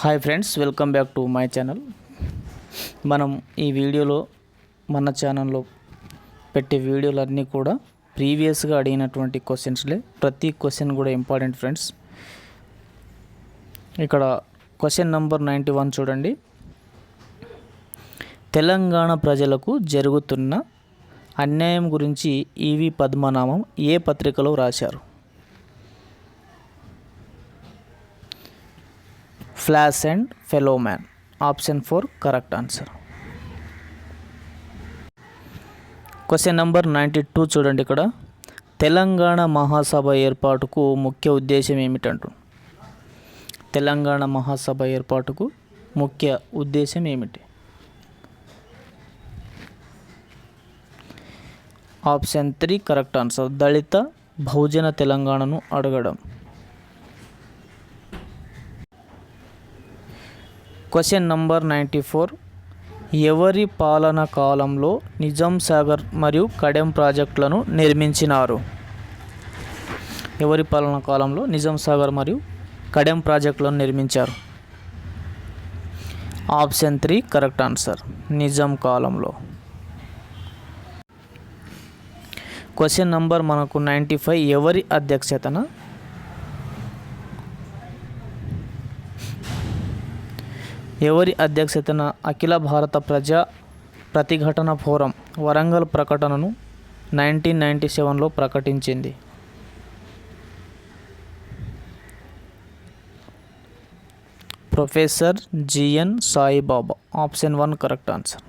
Hi friends, welcome back to my channel. మనం ఈ వీడియోలో మన ఛానల్లో పెట్టే వీడియోలన్నీ కూడా ప్రీవియస్గా అడిగినటువంటి క్వశ్చన్స్లే. ప్రతి క్వశ్చన్ కూడా ఇంపార్టెంట్ ఫ్రెండ్స్. ఇక్కడ క్వశ్చన్ నెంబర్ 91 చూడండి. తెలంగాణ ప్రజలకు జరుగుతున్న అన్యాయం గురించి ఈవి పద్మనాభం ఏ పత్రికలో రాశారు? Flash and fellowman. Option 4 correct answer. Question number 92 చూడండి. ఇక్కడ తెలంగాణ మహాసభ ఏర్పాటుకు ముఖ్య ఉద్దేశం ఏమిటంటూ. తెలంగాణ మహాసభ ఏర్పాటుకు ముఖ్య ఉద్దేశం ఏమిటి? Option 3 correct answer. Dalit Bahujan తెలంగాణను అడగడం. క్వశ్చన్ నంబర్ 94 ఎవరి పాలన కాలంలో నిజాం సాగర్ మరియు కడెం ప్రాజెక్టులను నిర్మించినారు? ఎవరి పాలన కాలంలో నిజాం సాగర్ మరియు కడెం ప్రాజెక్టులను నిర్మించారు? Option 3 correct answer. నిజాం కాలంలో. క్వశ్చన్ నంబర్ మనకు 95 ఎవరి అధ్యక్షతన అఖిల భారత ప్రజా ప్రతిఘటన ఫోరం వరంగల్ ప్రకటనను 1997లో ప్రకటించింది? Professor GN Saibaba. Option 1 correct answer.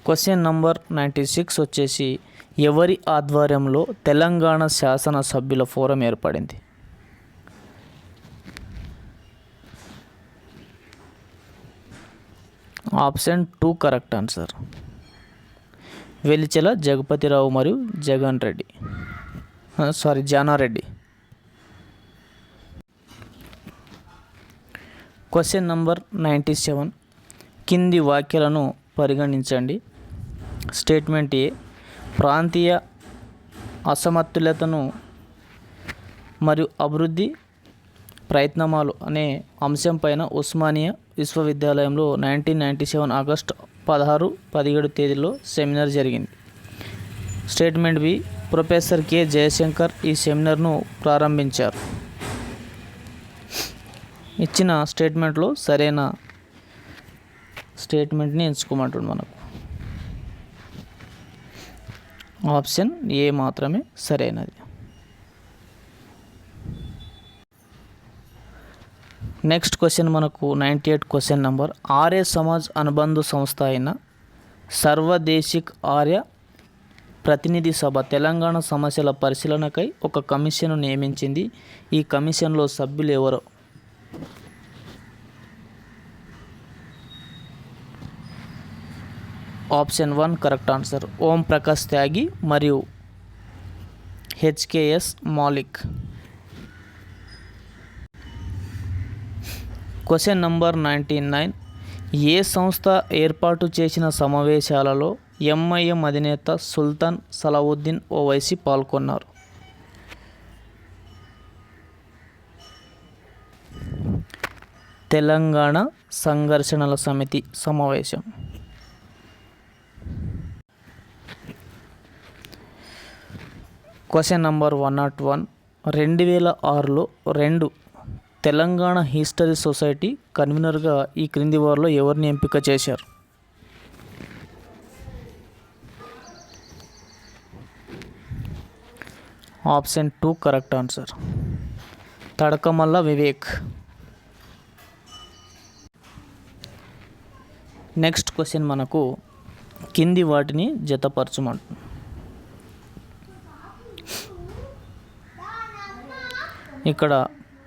Question number 96 వచ్చేసి ఎవరి ఆధ్వర్యంలో తెలంగాణ శాసన సభ్యుల ఫోరం ఏర్పడింది? Option 2 correct answer. Velichala Jagapathi Rao మరియు జానారెడ్డి. క్వశ్చన్ నంబర్ 97 కింది వాక్యాలను పరిగణించండి. స్టేట్మెంట్ ఏ ప్రాంతీయ అసమతుల్యతను మరియు అభివృద్ధి ప్రయత్నమాలు అనే అంశం పైన ఉస్మానియా విశ్వవిద్యాలయంలో 1997 ఆగస్టు 16-17 తేదీల్లో సెమినార్ జరిగింది. Statement B professor K Jayashankar ఈ సెమినార్ను ప్రారంభించారు. ఇచ్చిన స్టేట్మెంట్లో సరైన స్టేట్మెంట్ని ఎంచుకోమంటుంది మనకు. ఆప్షన్ ఏ మాత్రమే సరైనది. నెక్స్ట్ క్వశ్చన్ మనకు 98 క్వశ్చన్ నంబర్ ఆర్య సమాజ్ అనుబంధ సంస్థ అయిన సర్వదేశిక్ ఆర్య ప్రతినిధి సభ తెలంగాణ సమస్యల పరిశీలనకై ఒక కమిషన్ను నియమించింది. ఈ కమిషన్లో సభ్యులు ఎవరు? Option 1 correct answer. Om Prakash Tyagi మరియు హెచ్కేఎస్ మాలిక్. క్వశ్చన్ నంబర్ 99 ఏ సంస్థ ఏర్పాటు చేసిన సమావేశాలలో ఎంఐఎం అధినేత సుల్తాన్ సలావుద్దీన్ ఓవైసీ పాల్గొన్నారు? తెలంగాణ సంఘర్షణల సమితి సమావేశం. Question number 101 2006లో 2 Telangana history society కన్వీనర్గా ఈ క్రింది వారిలో ఎవరిని ఎంపిక చేశారు? Option 2 correct answer. Tadakamalla Vivek. Next question మనకు కింది వాటిని జతపరచమంటుంది. ఇక్కడ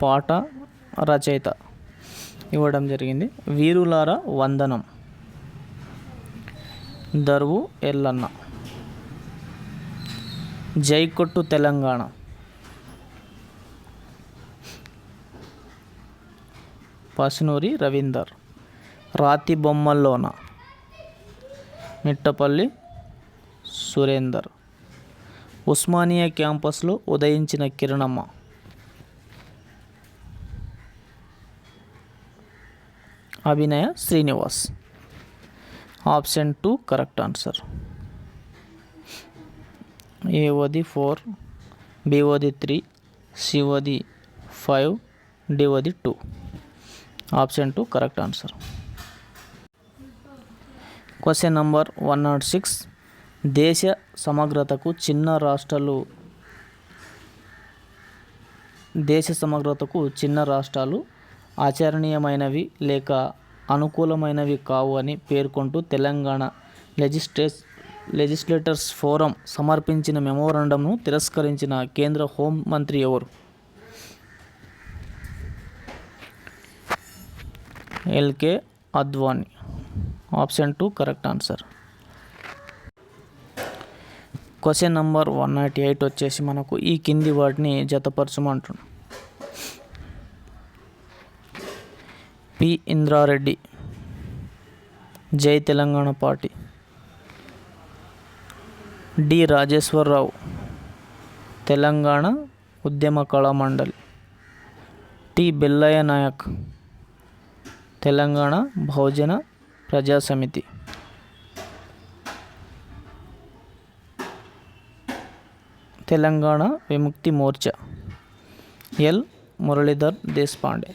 పాట రచయిత ఇవ్వడం జరిగింది. వీరులారా వందనం, దర్వు ఎల్లన్న, జైకొట్టు తెలంగాణ, పసునూరి రవీందర్, రాతి బొమ్మల్లోన, మిట్టపల్లి సురేందర్, ఉస్మానియా క్యాంపస్లో ఉదయించిన Kiranamma, Abhinaya Srinivas. Option 2 correct answer. ఏఓది 4, బిఓది 3, సిఓది 5, డిఓది 2. Option 2 correct answer. Question number 106. దేశ సమగ్రతకు చిన్న రాష్ట్రాలు ఆచరణీయమైనవి లేక అనుకూలమైనవి కావు అని పేర్కొంటూ తెలంగాణ లెజిస్లేటర్స్ ఫోరం సమర్పించిన మెమోరాండంను తిరస్కరించిన కేంద్ర హోం మంత్రి ఎవరు? LK Advani. Option 2 correct answer. Question number 108 వచ్చేసి మనకు ఈ కింది వాటిని జతపరచమంటున్నాం. పి ఇంద్రారెడ్డి, జై తెలంగాణ పార్టీ. డి రాజేశ్వరరావు, తెలంగాణ ఉద్యమ కళా మండలి. టి బెల్లయ్య నాయక్, తెలంగాణ బహుజన ప్రజా సమితి. తెలంగాణ విముక్తి Morcha. L Muralidhar Deshpande.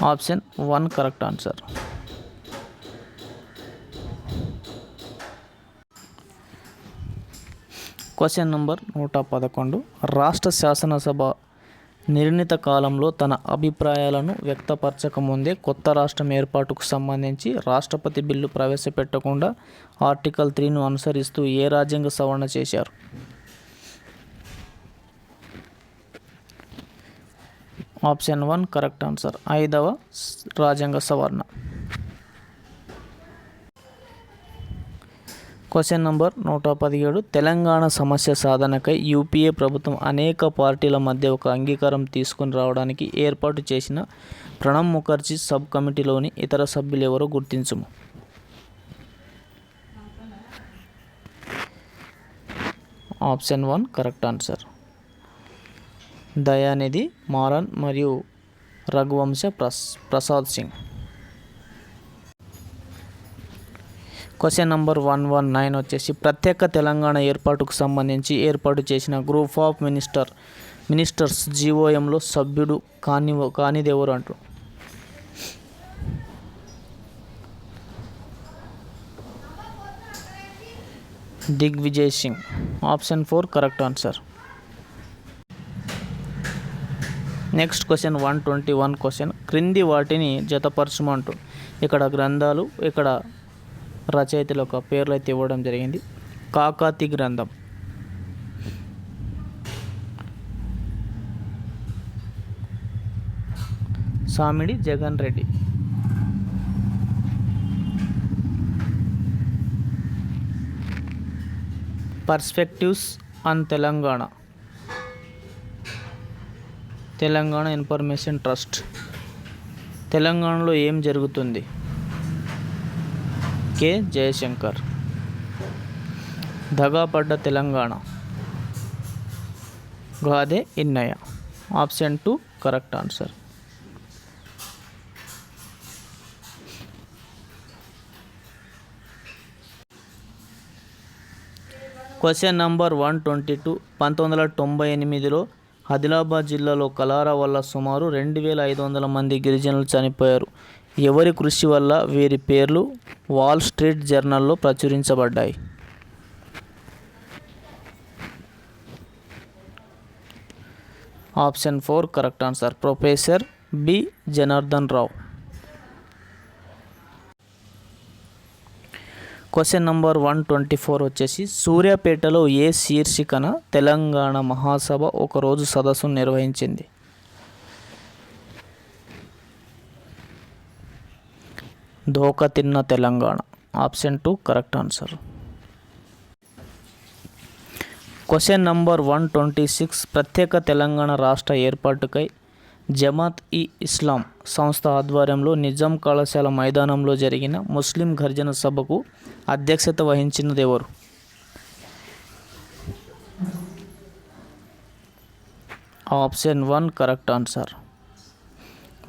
Option 1 correct answer. Question number 111. రాష్ట్ర శాసనసభ నిర్ణీత కాలంలో తన అభిప్రాయాలను వ్యక్తపరచకముందే కొత్త రాష్ట్రం ఏర్పాటుకు సంబంధించి రాష్ట్రపతి బిల్లు ప్రవేశపెట్టకుండా ఆర్టికల్ 3ను అనుసరిస్తూ ఏ రాజ్యాంగ సవరణ చేశారు? Option 1 correct answer. 5వ రాజ్యాంగ సవరణ. Question number 117. తెలంగాణ సమస్య సాధనకై యూపీఏ ప్రభుత్వం అనేక పార్టీల మధ్య ఒక అంగీకారం తీసుకుని రావడానికి ఏర్పాటు చేసిన ప్రణబ్ ముఖర్జీ సబ్ కమిటీలోని ఇతర సభ్యులు ఎవరో గుర్తించుము. Option 1 correct answer. Dayanidhi Maran మరియు రఘువంశ ప్రసాద్ సింగ్. క్వశ్చన్ నంబర్ 119 వచ్చేసి ప్రత్యేక తెలంగాణ ఏర్పాటుకు సంబంధించి ఏర్పాటు చేసిన గ్రూప్ ఆఫ్ మినిస్టర్స్ జీఓఎంలో సభ్యుడు కానిది ఎవరు అంటారు? Digvijay Singh. Option 4 correct answer. Next question 121 question. క్రింది వాటిని జతపరచమంటూ ఇక్కడ గ్రంథాలు, ఇక్కడ రచయితల యొక్క పేర్లు అయితే ఇవ్వడం జరిగింది. కాకాతి గ్రంథం, Samidi Jagan Reddy, perspectives on Telangana, Telangana information trust, తెలంగాణలో ఏం జరుగుతుంది, కె జయశంకర్, దగాపడ్డ Telangana, Gade Innaiah. Option 2 correct answer. Question number 122. 1998లో ఆదిలాబాద్ జిల్లాలో కలారా వల్ల సుమారు 2500 మంది గిరిజనులు చనిపోయారు. ఎవరి కృషి వల్ల వీరి పేర్లు వాల్ స్ట్రీట్ జర్నల్లో ప్రచురించబడ్డాయి? Option 4 correct answer. Professor B Janardhan Rao. Question number 124 వచ్చేసి సూర్యాపేటలో ఏ శీర్షికన తెలంగాణ మహాసభ ఒకరోజు సదస్సును నిర్వహించింది? దోకతిన్న Telangana. Option 2 correct answer. Question number 126. ప్రత్యేక తెలంగాణ రాష్ట్ర ఏర్పాటుకై జమాత్ ఈ ఇస్లాం సంస్థ ఆధ్వర్యంలో నిజాం కళాశాల మైదానంలో జరిగిన ముస్లిం ఘర్జన సభకు అధ్యక్షత వహించినది ఎవరు? Option 1 correct answer.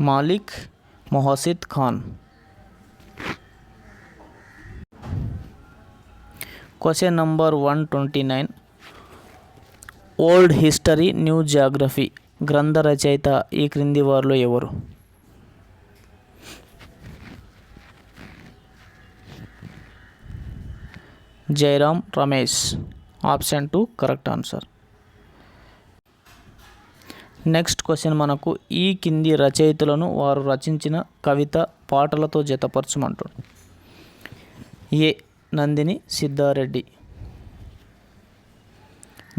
Malik Mohsin Khan. Question number 129. Old history new geography గ్రంథ రచయిత ఈ క్రింది వారిలో ఎవరు? Jayaram Ramesh. Option 2 correct answer. Next question మనకు ఈ కింది రచయితలను వారు రచించిన కవిత పాటలతో జతపరచమంటాడు. ఏ నందిని సిద్ధారెడ్డి,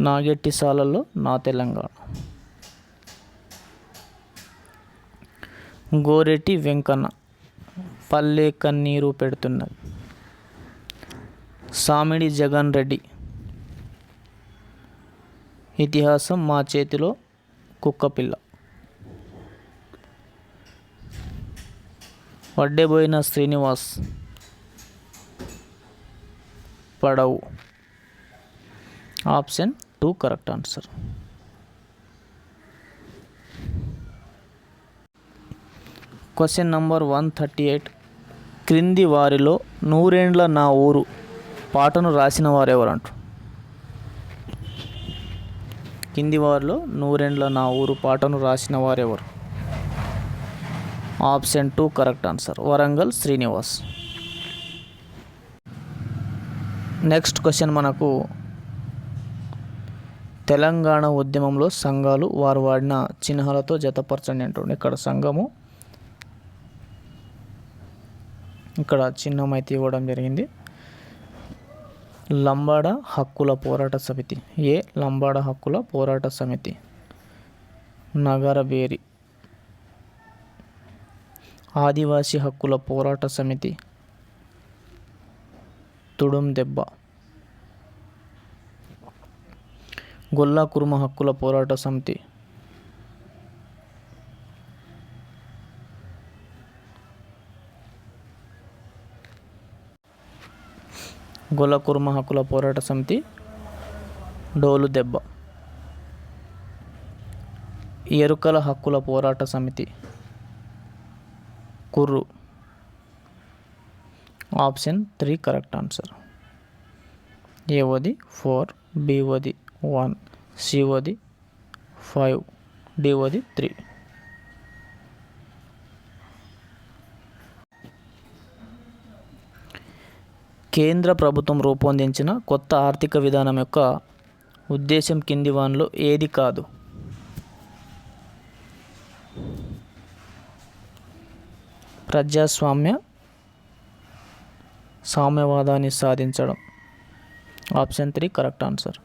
నాగెట్టిసాలలో నా తెలంగాణ, గోరెటి వెంకన్న, పల్లె కన్నీరు పెడుతున్నది, సామిడి జగన్ రెడ్డి, ఇతిహాసం మా చేతిలో కుక్కపిల్ల, వడ్డెబోయిన శ్రీనివాస్, పడవు. Option 2 correct answer. Question number 138. క్రింది వారిలో నూరేండ్ల నా ఊరు పాటను రాసిన వారెవరంట? కింది వారిలో నూరేండ్ల నా ఊరు పాటను రాసిన వారెవరు? Option 2 correct answer. Warangal Srinivas. Next question మనకు తెలంగాణ ఉద్యమంలో సంఘాలు వారు వాడిన చిహ్నాలతో జతపరచండి అంటుంది. ఇక్కడ సంఘము, ఇక్కడ చిహ్నం అయితే ఇవ్వడం జరిగింది. లంబాడ హక్కుల పోరాట సమితి. ఏ లంబాడ హక్కుల పోరాట సమితి. నగరబేరి. ఆదివాసీ హక్కుల పోరాట సమితి. తుడుం దెబ్బ. గొల్లా కుర్మ హక్కుల పోరాట సమితి. గొల్ల కుర్మ హక్కుల పోరాట సమితి డోలు దెబ్బ. ఎరుకల హక్కుల పోరాట సమితి కుర్రు. Option 3 correct answer. ఏవది 4, బివది 1, సివది 5, డివది 3. కేంద్ర ప్రభుత్వం రూపొందించిన కొత్త ఆర్థిక విధానం యొక్క ఉద్దేశం కింది వానిలో ఏది కాదు? ప్రజాస్వామ్య సామ్యవాదాన్ని సాధించడం. Option 3 correct answer.